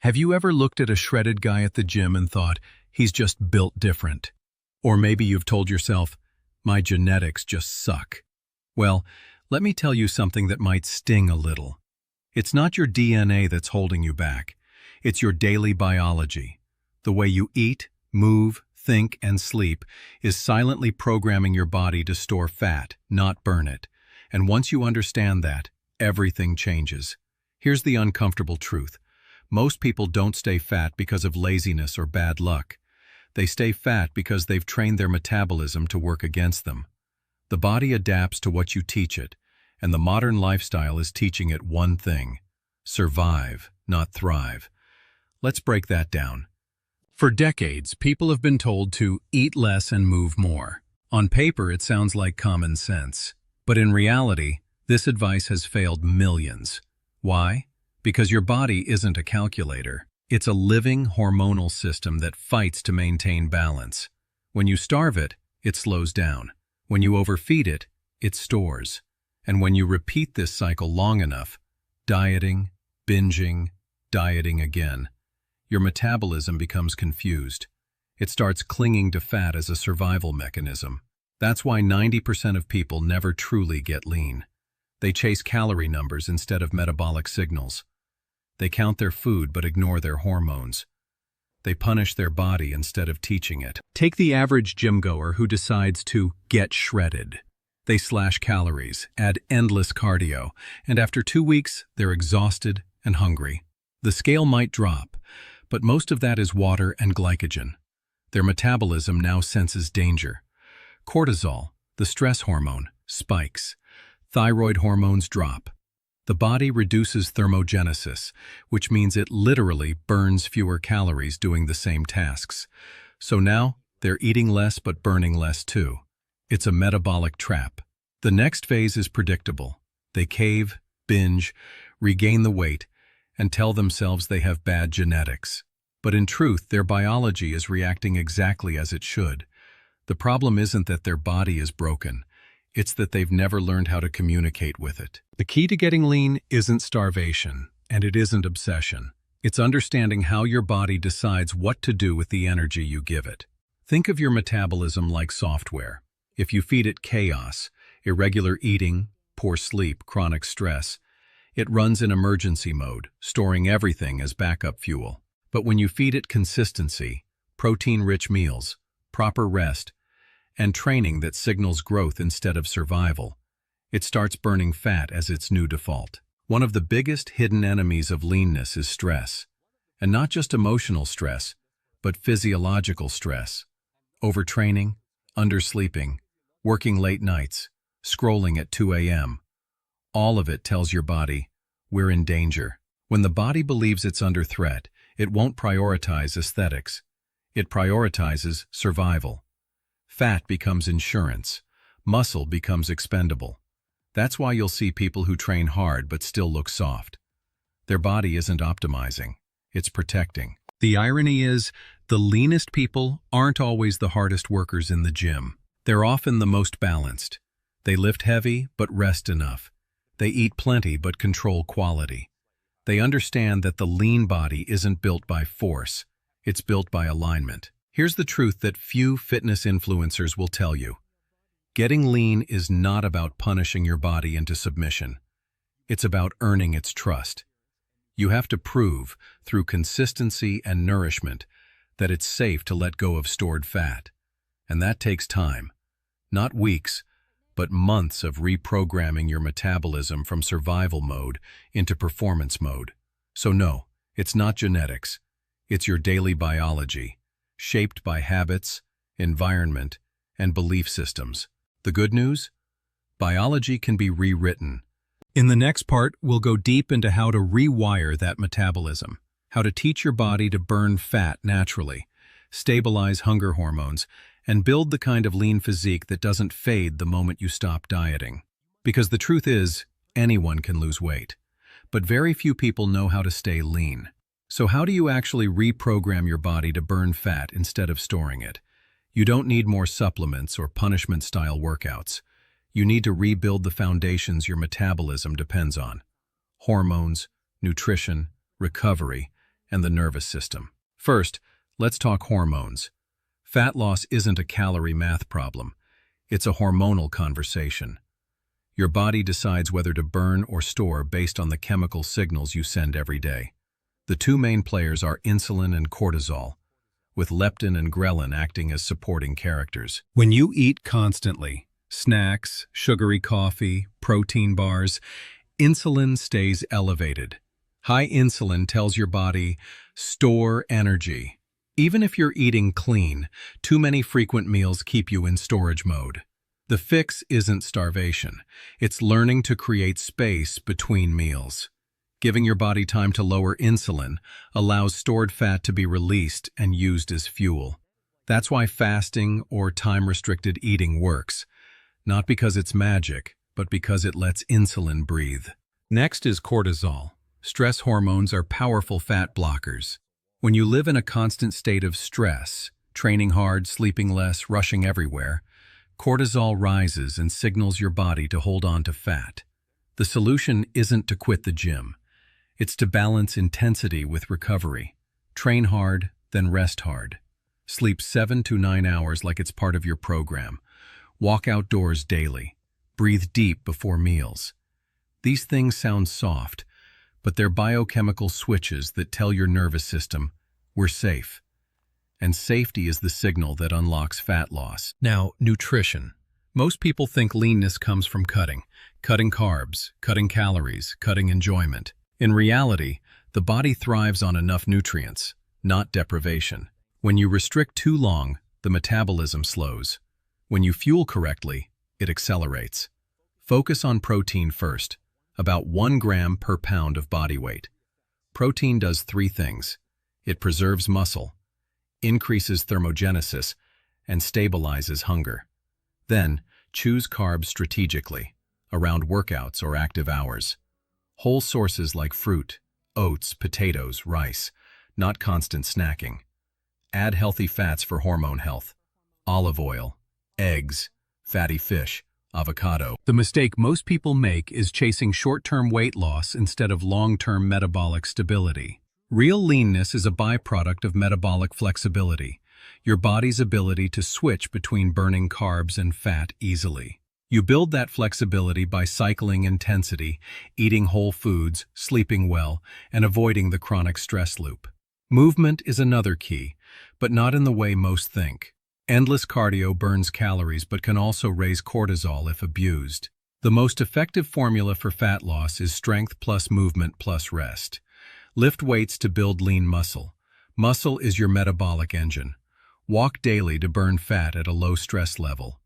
Have you ever looked at a shredded guy at the gym and thought, he's just built different? Or maybe you've told yourself, my genetics just suck. Well, let me tell you something that might sting a little. It's not your DNA that's holding you back. It's your daily biology. The way you eat, move, think, and sleep is silently programming your body to store fat, not burn it. And once you understand that, everything changes. Here's the uncomfortable truth. Most people don't stay fat because of laziness or bad luck. They stay fat because they've trained their metabolism to work against them. The body adapts to what you teach it, and the modern lifestyle is teaching it one thing: survive, not thrive. Let's break that down. For decades, people have been told to eat less and move more. On paper, it sounds like common sense. But in reality, this advice has failed millions. Why? Because your body isn't a calculator. It's a living hormonal system that fights to maintain balance. When you starve it, it slows down. When you overfeed it, it stores. And when you repeat this cycle long enough, dieting, binging, dieting again, your metabolism becomes confused. It starts clinging to fat as a survival mechanism. That's why 90% of people never truly get lean. They chase calorie numbers instead of metabolic signals. They count their food but ignore their hormones. They punish their body instead of teaching it. Take the average gym-goer who decides to get shredded. They slash calories, add endless cardio, and after 2 weeks, they're exhausted and hungry. The scale might drop, but most of that is water and glycogen. Their metabolism now senses danger. Cortisol, the stress hormone, spikes. Thyroid hormones drop. The body reduces thermogenesis, which means it literally burns fewer calories doing the same tasks. So now, they're eating less but burning less too. It's a metabolic trap. The next phase is predictable. They cave, binge, regain the weight, and tell themselves they have bad genetics. But in truth, their biology is reacting exactly as it should. The problem isn't that their body is broken. It's that they've never learned how to communicate with it. The key to getting lean isn't starvation, and it isn't obsession. It's understanding how your body decides what to do with the energy you give it. Think of your metabolism like software. If you feed it chaos, irregular eating, poor sleep, chronic stress, it runs in emergency mode, storing everything as backup fuel. But when you feed it consistency, protein-rich meals, proper rest, and training that signals growth instead of survival, it starts burning fat as its new default. One of the biggest hidden enemies of leanness is stress. And not just emotional stress, but physiological stress. Overtraining, undersleeping, working late nights, scrolling at 2 a.m. All of it tells your body, we're in danger. When the body believes it's under threat, it won't prioritize aesthetics. It prioritizes survival. Fat becomes insurance. Muscle becomes expendable. That's why you'll see people who train hard but still look soft. Their body isn't optimizing. It's protecting. The irony is, the leanest people aren't always the hardest workers in the gym. They're often the most balanced. They lift heavy but rest enough. They eat plenty but control quality. They understand that the lean body isn't built by force. It's built by alignment. Here's the truth that few fitness influencers will tell you. Getting lean is not about punishing your body into submission. It's about earning its trust. You have to prove, through consistency and nourishment, that it's safe to let go of stored fat. And that takes time. Not weeks, but months of reprogramming your metabolism from survival mode into performance mode. So no, it's not genetics. It's your daily biology, shaped by habits, environment, and belief systems. The good news? Biology can be rewritten. In the next part, we'll go deep into how to rewire that metabolism, how to teach your body to burn fat naturally, stabilize hunger hormones, and build the kind of lean physique that doesn't fade the moment you stop dieting. Because the truth is, anyone can lose weight, but very few people know how to stay lean. So how do you actually reprogram your body to burn fat instead of storing it? You don't need more supplements or punishment-style workouts. You need to rebuild the foundations your metabolism depends on: hormones, nutrition, recovery, and the nervous system. First, let's talk hormones. Fat loss isn't a calorie math problem. It's a hormonal conversation. Your body decides whether to burn or store based on the chemical signals you send every day. The two main players are insulin and cortisol, with leptin and ghrelin acting as supporting characters. When you eat constantly, snacks, sugary coffee, protein bars, insulin stays elevated. High insulin tells your body, store energy. Even if you're eating clean, too many frequent meals keep you in storage mode. The fix isn't starvation. It's learning to create space between meals. Giving your body time to lower insulin allows stored fat to be released and used as fuel. That's why fasting or time-restricted eating works. Not because it's magic, but because it lets insulin breathe. Next is cortisol. Stress hormones are powerful fat blockers. When you live in a constant state of stress, training hard, sleeping less, rushing everywhere, cortisol rises and signals your body to hold on to fat. The solution isn't to quit the gym. It's to balance intensity with recovery. Train hard, then rest hard. Sleep 7 to 9 hours like it's part of your program. Walk outdoors daily. Breathe deep before meals. These things sound soft, but they're biochemical switches that tell your nervous system, we're safe. And safety is the signal that unlocks fat loss. Now, nutrition. Most people think leanness comes from cutting carbs, cutting calories, cutting enjoyment. In reality, the body thrives on enough nutrients, not deprivation. When you restrict too long, the metabolism slows. When you fuel correctly, it accelerates. Focus on protein first, about 1 gram per pound of body weight. Protein does 3 things. It preserves muscle, increases thermogenesis, and stabilizes hunger. Then, choose carbs strategically, around workouts or active hours. Whole sources like fruit, oats, potatoes, rice, not constant snacking. Add healthy fats for hormone health. Olive oil, eggs, fatty fish, avocado. The mistake most people make is chasing short-term weight loss instead of long-term metabolic stability. Real leanness is a byproduct of metabolic flexibility, your body's ability to switch between burning carbs and fat easily. You build that flexibility by cycling intensity, eating whole foods, sleeping well, and avoiding the chronic stress loop. Movement is another key, but not in the way most think. Endless cardio burns calories but can also raise cortisol if abused. The most effective formula for fat loss is strength plus movement plus rest. Lift weights to build lean muscle. Muscle is your metabolic engine. Walk daily to burn fat at a low stress level.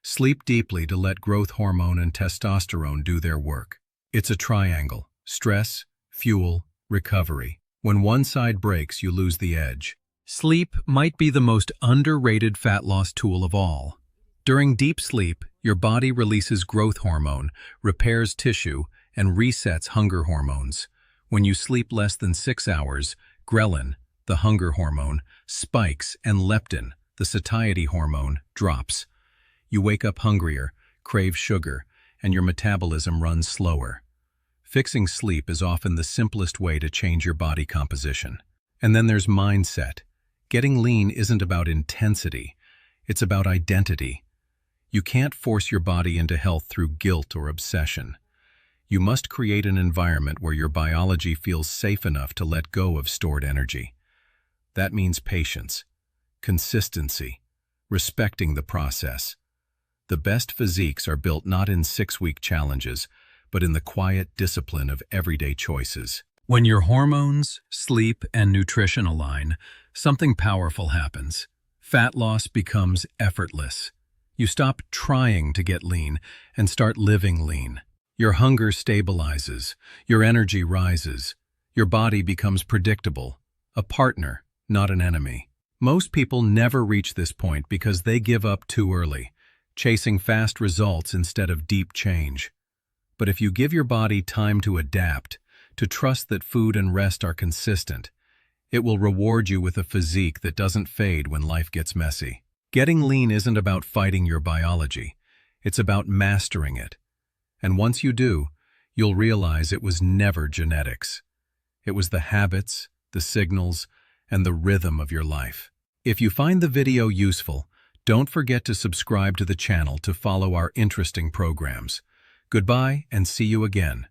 Sleep deeply to let growth hormone and testosterone do their work. It's a triangle: stress, fuel, recovery. When one side breaks, you lose the edge. Sleep might be the most underrated fat loss tool of all. During deep sleep, your body releases growth hormone, repairs tissue, and resets hunger hormones. When you sleep less than 6 hours, ghrelin, the hunger hormone, spikes, and leptin, the satiety hormone, drops. You wake up hungrier, crave sugar, and your metabolism runs slower. Fixing sleep is often the simplest way to change your body composition. And then there's mindset. Getting lean isn't about intensity, it's about identity. You can't force your body into health through guilt or obsession. You must create an environment where your biology feels safe enough to let go of stored energy. That means patience, consistency, respecting the process. The best physiques are built not in 6-week challenges, but in the quiet discipline of everyday choices. When your hormones, sleep, and nutrition align, something powerful happens. Fat loss becomes effortless. You stop trying to get lean and start living lean. Your hunger stabilizes, your energy rises, your body becomes predictable, a partner, not an enemy. Most people never reach this point because they give up too early, chasing fast results instead of deep change. But if you give your body time to adapt, to trust that food and rest are consistent, it will reward you with a physique that doesn't fade when life gets messy. Getting lean isn't about fighting your biology, it's about mastering it. And once you do, you'll realize it was never genetics. It was the habits, the signals, and the rhythm of your life. If you find the video useful, don't forget to subscribe to the channel to follow our interesting programs. Goodbye and see you again.